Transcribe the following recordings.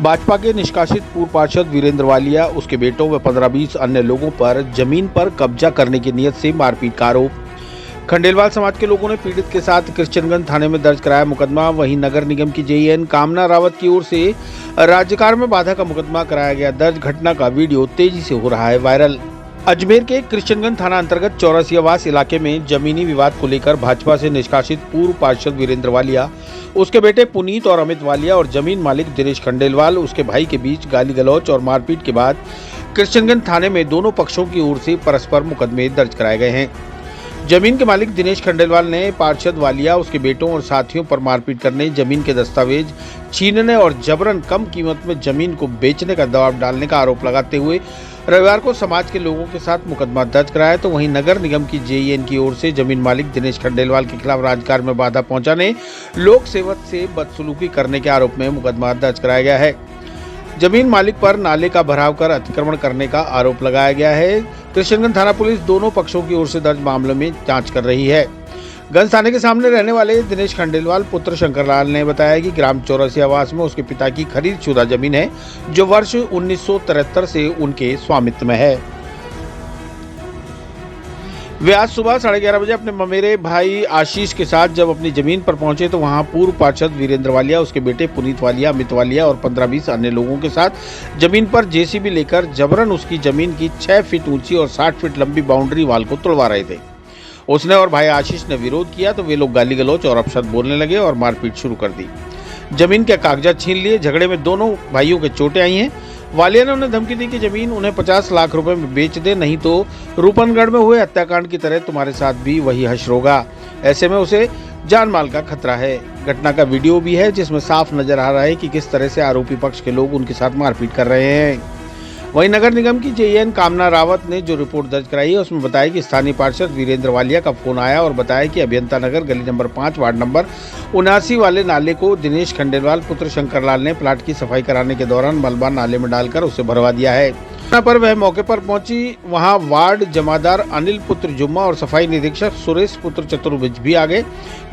भाजपा के निष्कासित पूर्व पार्षद वीरेंद्र वालिया, उसके बेटों व 15-20 अन्य लोगों पर जमीन पर कब्जा करने की नीयत से मारपीट का आरोप। खंडेलवाल समाज के लोगों ने पीड़ित के साथ क्रिश्चियनगंज थाने में दर्ज कराया मुकदमा। वहीं नगर निगम की जेईएन कामना रावत की ओर से राज्यकार में बाधा का मुकदमा कराया गया दर्ज। घटना का वीडियो तेजी से हो रहा है वायरल। अजमेर के क्रिश्चियनगंज थाना अंतर्गत चौरसी आवास इलाके में जमीनी विवाद को लेकर भाजपा से निष्कासित पूर्व पार्षद वीरेंद्र वालिया, उसके बेटे पुनीत और अमित वालिया और जमीन मालिक दिनेश खंडेलवाल, उसके भाई के बीच गाली गलौच और मारपीट के बाद क्रिश्चियनगंज थाने में दोनों पक्षों की ओर से परस्पर मुकदमे दर्ज कराए गए हैं। जमीन के मालिक दिनेश खंडेलवाल ने पार्षद वालिया, उसके बेटों और साथियों पर मारपीट करने, जमीन के दस्तावेज छीनने और जबरन कम कीमत में जमीन को बेचने का दबाव डालने का आरोप लगाते हुए रविवार को समाज के लोगों के साथ मुकदमा दर्ज कराया। तो वहीं नगर निगम की जेईएन की ओर से जमीन मालिक दिनेश खंडेलवाल के खिलाफ राजकार में बाधा पहुंचाने, लोक सेवक से बदसलूकी करने के आरोप में मुकदमा दर्ज कराया गया है। जमीन मालिक पर नाले का भराव कर अतिक्रमण करने का आरोप लगाया गया है। क्रिश्चियनगंज थाना पुलिस दोनों पक्षों की ओर से दर्ज मामले में जांच कर रही है। गंज थाने के सामने रहने वाले दिनेश खंडेलवाल पुत्र शंकरलाल ने बताया कि ग्राम चौरसी आवास में उसके पिता की खरीदशुदा जमीन है, जो वर्ष 1973 से उनके स्वामित्व में है। वे आज सुबह 11:30 बजे अपने ममेरे भाई आशीष के साथ जब अपनी जमीन पर पहुंचे तो वहां पूर्व पार्षद वीरेंद्र वालिया, उसके बेटे पुनीत वालिया, अमित वालिया और 15-20 अन्य लोगों के साथ जमीन पर जेसीबी लेकर जबरन उसकी जमीन की 6 फीट ऊंची और 60 फीट लंबी बाउंड्री वाल को तोड़वा रहे थे। उसने और भाई आशीष ने विरोध किया तो वे लोग गाली गलौच और अपशब्द बोलने लगे और मारपीट शुरू कर दी। जमीन के कागजात छीन लिए। झगड़े में दोनों भाइयों के चोटें आई हैं। वालिया ने उन्हें धमकी दी कि जमीन उन्हें 50 लाख रुपए में बेच दे, नहीं तो रूपनगढ़ में हुए हत्याकांड की तरह तुम्हारे साथ भी वही हश्र होगा। ऐसे में उसे जान माल का खतरा है। घटना का वीडियो भी है जिसमें साफ नजर आ रहा है कि किस तरह से आरोपी पक्ष के लोग उनके साथ मारपीट कर रहे हैं। वहीं नगर निगम की जेईएन कामना रावत ने जो रिपोर्ट दर्ज कराई है उसमें बताया कि स्थानीय पार्षद वीरेंद्र वालिया का फोन आया और बताया कि अभियंता नगर गली नंबर 5 वार्ड नंबर 79 वाले नाले को दिनेश खंडेलवाल पुत्र शंकरलाल ने प्लाट की सफाई कराने के दौरान मलबा नाले में डालकर उसे भरवा दिया है। पर वह मौके पर पहुंची। वहां वार्ड जमादार अनिल पुत्र जुम्मा और सफाई निरीक्षक सुरेश पुत्र चतुर्भुज भी आ गए।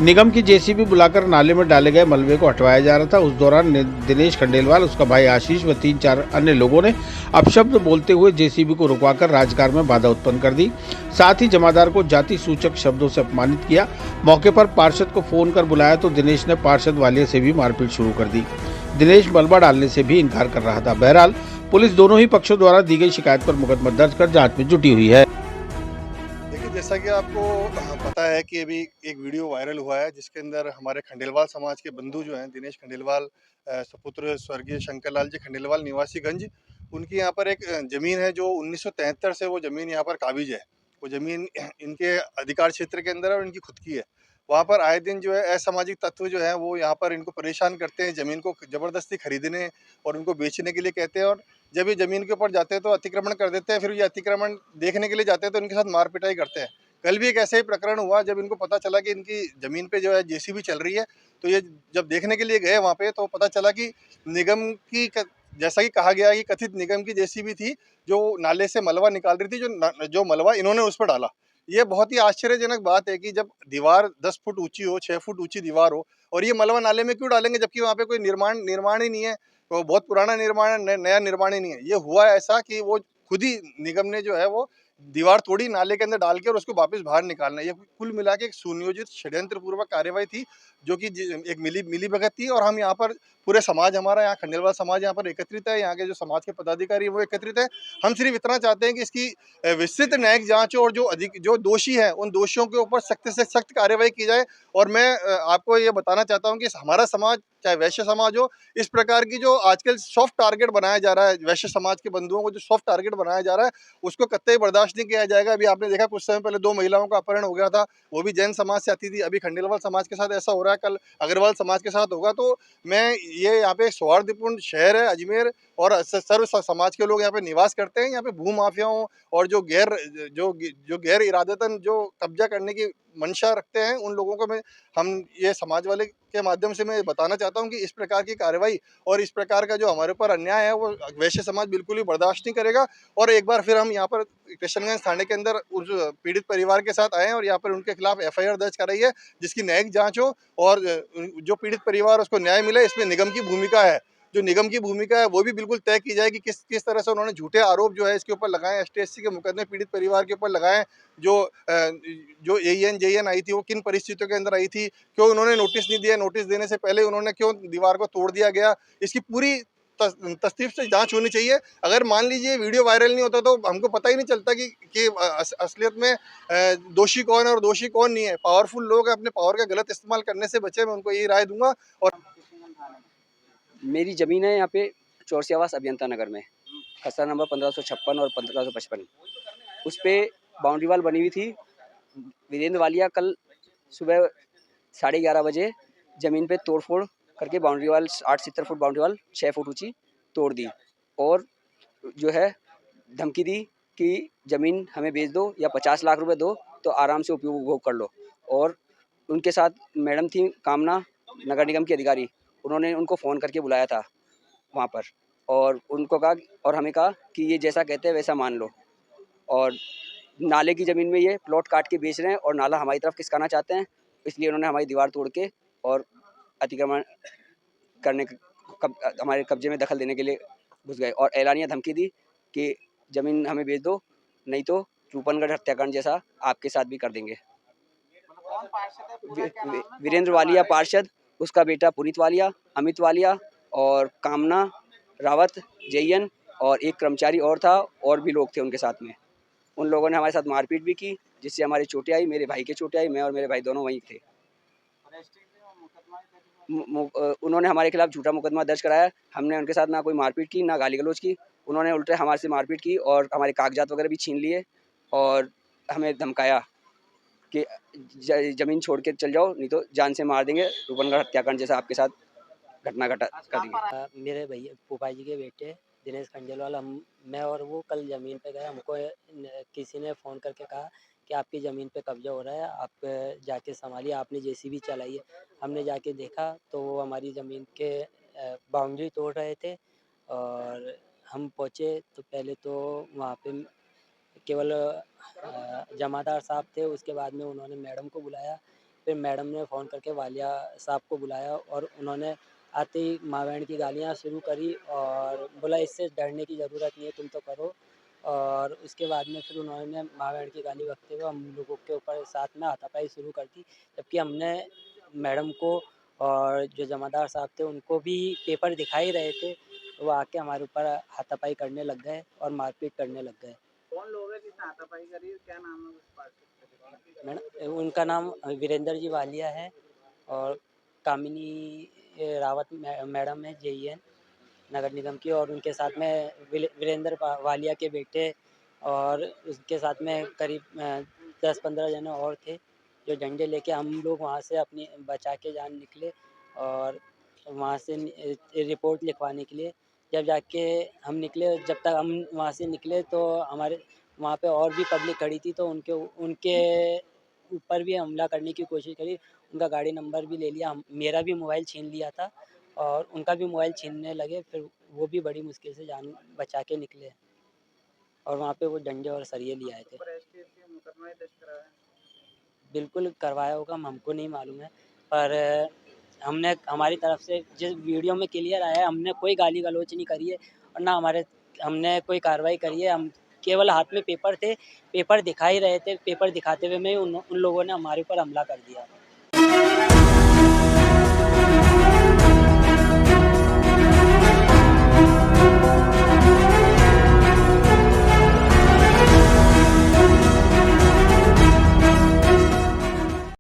निगम की जेसीबी बुलाकर नाले में डाले गए मलबे को हटवाया जा रहा था। उस दौरान दिनेश खंडेलवाल, उसका भाई आशीष व 3-4 अन्य लोगों ने अपशब्द बोलते हुए जेसीबी को रुकवाकर राजकार में बाधा उत्पन्न कर दी। साथ ही जमादार को जाति सूचक शब्दों से अपमानित किया। मौके पर पार्षद को फोन कर बुलाया तो दिनेश ने पार्षद वालिया से भी मारपीट शुरू कर दी। दिनेश मलबा डालने से भी इनकार कर रहा था। बहरहाल पुलिस दोनों ही पक्षों द्वारा दी गई शिकायत पर मुकदमा दर्ज कर जांच में जुटी हुई है। देखिए, जैसा कि आपको पता है कि अभी एक वीडियो वायरल हुआ है जिसके अंदर हमारे खंडेलवाल समाज के बंधु जो हैं दिनेश खंडेलवाल, सुपुत्र स्वर्गीय शंकरलाल जी खंडेलवाल निवासी गंज, उनकी यहाँ पर एक ज़मीन है जो 1973 से वो ज़मीन यहाँ पर काबिज है। वो ज़मीन इनके अधिकार क्षेत्र के अंदर है और इनकी खुद की है। वहाँ पर आए दिन जो है असामाजिक तत्व जो है वो यहाँ पर इनको परेशान करते हैं, ज़मीन को ज़बरदस्ती खरीदने और उनको बेचने के लिए कहते हैं, और जब ये ज़मीन के ऊपर जाते हैं तो अतिक्रमण कर देते हैं। फिर ये अतिक्रमण देखने के लिए जाते हैं तो इनके साथ मार पिटाई करते हैं। कल भी एक ऐसा ही प्रकरण हुआ जब इनको पता चला कि इनकी ज़मीन पे जो है जेसीबी चल रही है, तो ये जब देखने के लिए गए वहाँ पे तो पता चला कि निगम की जैसा कि कहा गया कि कथित निगम की जेसीबी थी जो नाले से मलबा निकाल रही थी, जो मलबा इन्होंने उस पर डाला। ये बहुत ही आश्चर्यजनक बात है कि जब दीवार 10 फुट ऊंची हो, 6 फुट ऊंची दीवार हो और ये मलबा नाले में क्यों डालेंगे, जबकि वहाँ पे कोई निर्माण ही नहीं है। तो बहुत पुराना निर्माण है, नया निर्माण ही नहीं है। ये हुआ ऐसा कि वो खुद ही निगम ने जो है वो दीवार तोड़ी, नाले के अंदर डाल के और उसको वापस बाहर निकालना। ये कुल मिला के एक सुनियोजित षड्यंत्र पूर्वक कार्यवाही थी, जो कि एक मिली भगत थी। और हम यहाँ पर पूरे समाज, हमारा यहाँ खंडेलवाल समाज यहाँ पर एकत्रित है, यहाँ के जो समाज के पदाधिकारी है वो एकत्रित है। हम सिर्फ इतना चाहते हैं कि इसकी विस्तृत न्यायिक जांच हो और जो दोषी है उन दोषियों के ऊपर सख्त से सख्त कार्रवाई की जाए। और मैं आपको ये बताना चाहता हूँ कि हमारा समाज, चाहे वैश्य समाज हो, इस प्रकार की जो आजकल सॉफ्ट टारगेट बनाया जा रहा है, वैश्य समाज के बंधुओं को जो सॉफ्ट टारगेट बनाया जा रहा है, उसको कतई बर्दाश्त नहीं किया जाएगा। अभी आपने देखा कुछ समय पहले 2 महिलाओं का अपहरण हो गया था, वो भी जैन समाज से आती थी। अभी खंडेलवाल समाज के साथ ऐसा हो रहा है, कल अग्रवाल समाज के साथ होगा। तो मैं ये यहाँ पे सौहार्दपूर्ण शहर है अजमेर, और सर्व समाज के लोग यहाँ पे निवास करते हैं। यहाँ पे भू माफियाओं और जो गैर इरादतन जो कब्जा करने की मंशा रखते हैं, उन लोगों को हम ये समाज वाले के माध्यम से मैं बताना चाहता हूँ चाहता हूँ कि इस प्रकार की कार्रवाई और इस प्रकार का जो हमारे ऊपर अन्याय है वो वैश्य समाज बिल्कुल भी बर्दाश्त नहीं करेगा। और एक बार फिर हम यहाँ पर किशनगंज थाने के अंदर उस पीड़ित परिवार के साथ आए हैं और यहाँ पर उनके खिलाफ एफआईआर दर्ज कराई है, जिसकी न्यायिक जांच हो और जो पीड़ित परिवार उसको न्याय मिले, इसमें निगम की भूमिका है। जो निगम की भूमिका है वो भी बिल्कुल तय की जाए कि किस तरह से उन्होंने झूठे आरोप जो है इसके ऊपर लगाए, एसटीएससी के मुकदमे पीड़ित परिवार के ऊपर लगाए। जो एईएन जेईएन आई थी वो किन परिस्थितियों के अंदर आई थी, क्यों उन्होंने नोटिस नहीं दिया, नोटिस देने से पहले उन्होंने क्यों दीवार को तोड़ दिया गया, इसकी पूरी तस्दीफ से जांच होनी चाहिए। अगर मान लीजिए वीडियो वायरल नहीं होता तो हमको पता ही नहीं चलता कि असलियत में दोषी कौन है और दोषी कौन नहीं है। पावरफुल लोग अपने पावर का गलत इस्तेमाल करने से बचे, मैं उनको यही राय दूंगा। और मेरी ज़मीन है यहाँ पे चौरसी आवास अभियंता नगर में, खसरा नंबर 1556 और 1555। उस पे बाउंड्री वॉल बनी हुई थी। वीरेंद्र वालिया कल सुबह 11:30 बजे ज़मीन पे तोड़-फोड़ करके boundary wall 8-70 foot boundary wall 6 foot ऊँची तोड़ दी और जो है धमकी दी कि ज़मीन हमें बेच दो या 50 लाख रुपए दो तो आराम से उपभोग कर लो। और उनके साथ मैडम थी कामना, नगर निगम की अधिकारी, उन्होंने उनको फ़ोन करके बुलाया था वहाँ पर और उनको कहा और हमें कहा कि ये जैसा कहते हैं वैसा मान लो। और नाले की ज़मीन में ये प्लॉट काट के बेच रहे हैं और नाला हमारी तरफ खिसकाना चाहते हैं, इसलिए उन्होंने हमारी दीवार तोड़ के और अतिक्रमण करने हमारे कब्जे में दखल देने के लिए घुस गए और एलानिया धमकी दी कि ज़मीन हमें बेच दो, नहीं तो रूपनगढ़ हत्याकांड जैसा आपके साथ भी कर देंगे। वीरेंद्र वालिया पार्षद, उसका बेटा पुनीत वालिया, अमित वालिया और कामना रावत जेईएन और एक कर्मचारी और था, और भी लोग थे उनके साथ में। उन लोगों ने हमारे साथ मारपीट भी की, जिससे हमारी चोटें आई, मेरे भाई के चोटें आई, मैं और मेरे भाई दोनों वहीं थे। उन्होंने हमारे खिलाफ झूठा मुकदमा दर्ज कराया। हमने उनके साथ ना कोई मारपीट की, ना गाली गलौज की। उन्होंने उल्टे हमारे से मारपीट की और हमारे कागजात वगैरह भी छीन लिए और हमें धमकाया कि ज़मीन छोड़ के चल जाओ, नहीं तो जान से मार देंगे, रूपनगढ़ हत्याकांड जैसा आपके साथ घटना घटा कर देंगे। मेरे भैया फूफा जी के बेटे दिनेश खंडेलवाल, हम मैं और वो कल ज़मीन पे गए। हमको किसी ने फ़ोन करके कहा कि आपकी ज़मीन पे कब्जा हो रहा है, आप जाके संभालिए, आपने जेसीबी चलाई है। हमने जाके देखा तो वो हमारी ज़मीन के बाउंड्री तोड़ रहे थे और हम पहुँचे तो पहले तो वहाँ पे केवल जमादार साहब थे। उसके बाद में उन्होंने मैडम को बुलाया, फिर मैडम ने फ़ोन करके वालिया साहब को बुलाया और उन्होंने आते ही माँ बहन की गालियाँ शुरू करी और बोला इससे डरने की ज़रूरत नहीं है, तुम तो करो। और उसके बाद में फिर उन्होंने माँ बहन की गाली बकते हुए हम लोगों के ऊपर साथ में हाथापाई शुरू कर दी, जबकि हमने मैडम को और जो जमादार साहब थे उनको भी पेपर दिखा ही रहे थे। वो आके हमारे ऊपर हाथापाई करने लग गए और मारपीट करने लग गए। कौन लोग हैं जिसने हाथापाई करी है? क्या नाम है उस पार्षद का? मैडम उनका नाम वीरेंद्र जी वालिया है और कामिनी रावत मैडम है जेईएन नगर निगम की, और उनके साथ में वीरेंद्र वालिया के बेटे और उसके साथ में करीब 10-15 जने और थे, जो डंडे लेके हम लोग वहाँ से अपनी बचा के जान निकले और वहाँ से रिपोर्ट लिखवाने के लिए। जब जाके हम निकले, जब तक हम वहाँ से निकले तो हमारे वहाँ पे और भी पब्लिक खड़ी थी, तो उनके उनके ऊपर भी हमला करने की कोशिश करी। उनका गाड़ी नंबर भी ले लिया, मेरा भी मोबाइल छीन लिया था और उनका भी मोबाइल छीनने लगे। फिर वो भी बड़ी मुश्किल से जान बचा के निकले और वहाँ पे वो डंडे और सरिये लिए आए थे। मुकदमा दर्ज कराया है? बिल्कुल करवाया होगा, हमको नहीं मालूम है, पर हमने हमारी तरफ से जिस वीडियो में क्लियर आया है, हमने कोई गाली गलौज नहीं करी है और ना हमने कोई कार्रवाई करी है। हम केवल हाथ में पेपर थे, पेपर दिखा ही रहे थे, पेपर दिखाते हुए में उन लोगों ने हमारे ऊपर हमला कर दिया।